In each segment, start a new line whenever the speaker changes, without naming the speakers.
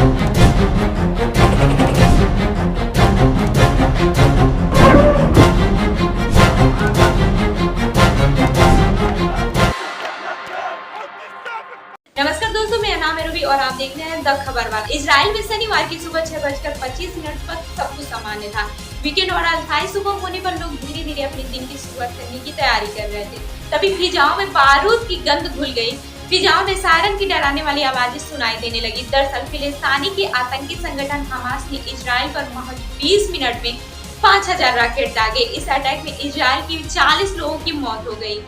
नमस्कार दोस्तों, मेरा नाम है रूबी और आप देख रहे हैं द खबरवाल। इजराइल में शनिवार की सुबह 6:25 पर सब कुछ सामान्य था। वीकेंड और अस्थायी सुबह होने पर लोग धीरे धीरे अपने दिन की शुरुआत करने की तैयारी कर रहे थे। तभी फिजाओं में बारूद की गंध घुल गई। फिजाओं में सायरन की डराने वाली आवाजें सुनाई देने लगी। दरअसल फिलिस्तीनी के आतंकी संगठन हमास ने इजराइल पर महज 20 मिनट में 5000 रॉकेट दागे। इस अटैक में इजराइल की 40 लोगों की मौत हो गई।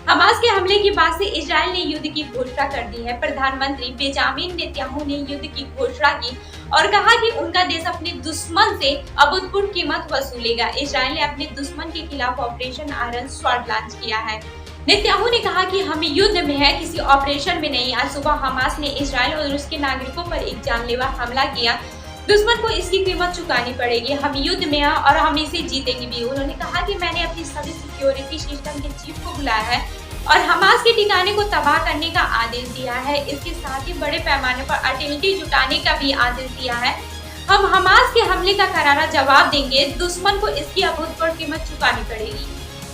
हमास के हमले के बाद से इजराइल ने युद्ध की घोषणा कर दी है। प्रधानमंत्री बेंजामिन नेतन्याहू ने युद्ध की घोषणा की और कहा कि उनका देश अपने दुश्मन से अभूतपूर्व कीमत वसूलेगा। इजराइल ने अपने दुश्मन के खिलाफ ऑपरेशन आयरन स्वॉर्ड लॉन्च किया है। नेतन्याहू ने कहा कि हम युद्ध में है, किसी ऑपरेशन में नहीं। आज सुबह हमास ने इजराइल और उसके नागरिकों पर एक जानलेवा हमला किया। दुश्मन को इसकी कीमत चुकानी पड़ेगी। हम युद्ध में हैं और हम इसे जीतेंगे भी। उन्होंने कहा कि मैंने अपनी सभी सिक्योरिटी सिस्टम के चीफ को बुलाया है और हमास के ठिकाने को तबाह करने का आदेश दिया है। इसके साथ ही बड़े पैमाने पर आर्टिलरी जुटाने का भी आदेश दिया है। हम हमास के हमले का करारा जवाब देंगे। दुश्मन को इसकी अभूतपूर्व कीमत चुकानी पड़ेगी।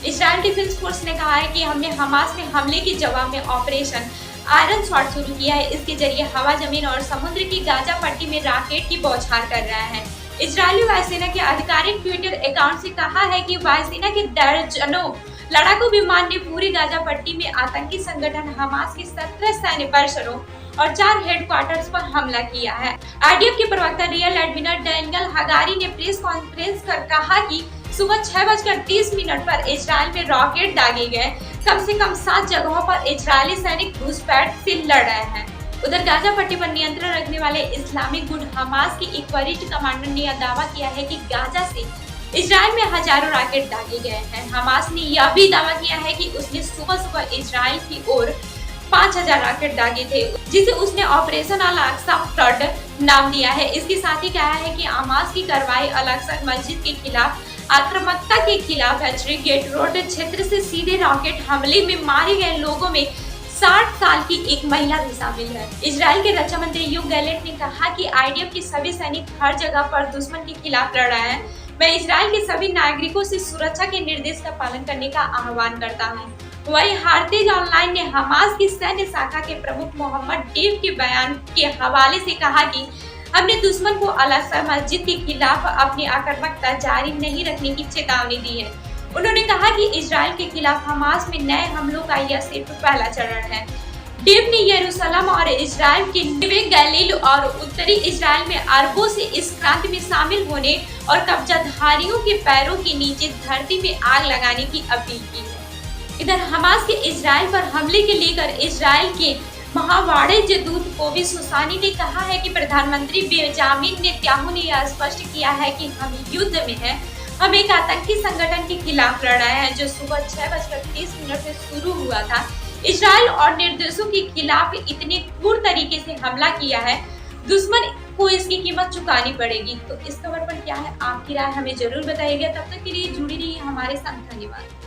इजराइल डिफेंस फोर्स ने कहा है कि हमने हमास में हमले के जवाब में ऑपरेशन आयरन स्वॉर्ड शुरू किया है। इसके जरिए हवा, जमीन और समुद्र की गाजा पट्टी में रॉकेट की बौछार कर रहा है। इजरायली वायुसेना के आधिकारिक ट्विटर अकाउंट से कहा है कि वायुसेना के दर्जनों लड़ाकू विमान ने पूरी गाजा पट्टी में आतंकी संगठन हमास के 17 सैन्य परिसरों और 4 हेडक्वार्टर्स पर हमला किया है। आईडीएफ के प्रवक्ता रियल एडमिरल डैनियल हगारी ने प्रेस कॉन्फ्रेंस कर कहा कि सुबह 6:30 पर इजराइल में रॉकेट दागे गए। कम से कम 7 जगहों पर इजरायली सैनिक घुसपैठ से लड़ रहे हैं। उधर गाजा पट्टी पर नियंत्रण रखने वाले इस्लामिक गुट हमास के एक वरिष्ठ कमांडर ने यह दावा किया है कि गाजा से इजराइल में हजारों रॉकेट दागे गए हैं। हमास ने यह भी दावा किया है कि उसने सुबह इजराइल की ओर 5000 रॉकेट दागे थे, जिसे उसने ऑपरेशन अल-अक्सा फ्लड नाम दिया है। इसके साथ ही कहा है कि हमास की कार्रवाई अल-अक्सा मस्जिद के खिलाफ आक्रामकता के खिलाफ है। गेट रोड क्षेत्र से सीधे रॉकेट हमले में मारे गए लोगों में 60 साल की एक महिला भी शामिल है। इजराइल के रक्षा मंत्री योव गैलेंट ने कहा कि आईडीएफ के सभी सैनिक हर जगह पर दुश्मन के खिलाफ लड़ रहे हैं। मैं इजराइल के सभी नागरिकों से सुरक्षा के निर्देश का पालन करने का आह्वान करता हूँ। वहीं हार्तेज ऑनलाइन ने हमास की सैन्य शाखा के प्रमुख मोहम्मद डेव के बयान के हवाले से कहा कि हमने दुश्मन को अल-अक्सा मस्जिद के खिलाफ अपनी आक्रामकता जारी नहीं रखने की चेतावनी दी है। उन्होंने कहा कि इजराइल के खिलाफ हमास में नए हमलों का यह सिर्फ पहला चरण है। डेव ने यरूशलेम और इजराइल के नवे गलील और उत्तरी इजराइल में अरबों से इस क्रांति में शामिल होने और कब्जाधारियों के पैरों के नीचे धरती में आग लगाने की अपील की है। इधर हमास के इजराइल पर हमले के लेकर इजराइल के महावाणिज्य दूत कोबी सुसानी ने कहा है कि प्रधानमंत्री बेंजामिन नेतन्याहू ने यह स्पष्ट किया है कि हम युद्ध में हैं। हम एक आतंकी संगठन के खिलाफ लड़ रहे हैं जो सुबह 6:30 में शुरू हुआ था। इजराइल और निर्देशों के खिलाफ इतने क्रूर तरीके से हमला किया है, दुश्मन को इसकी कीमत चुकानी पड़ेगी। तो इस खबर पर क्या है आपकी राय, हमें जरूर बताइएगा। तब तक के लिए जुड़ी रहिए हमारे साथ। धन्यवाद।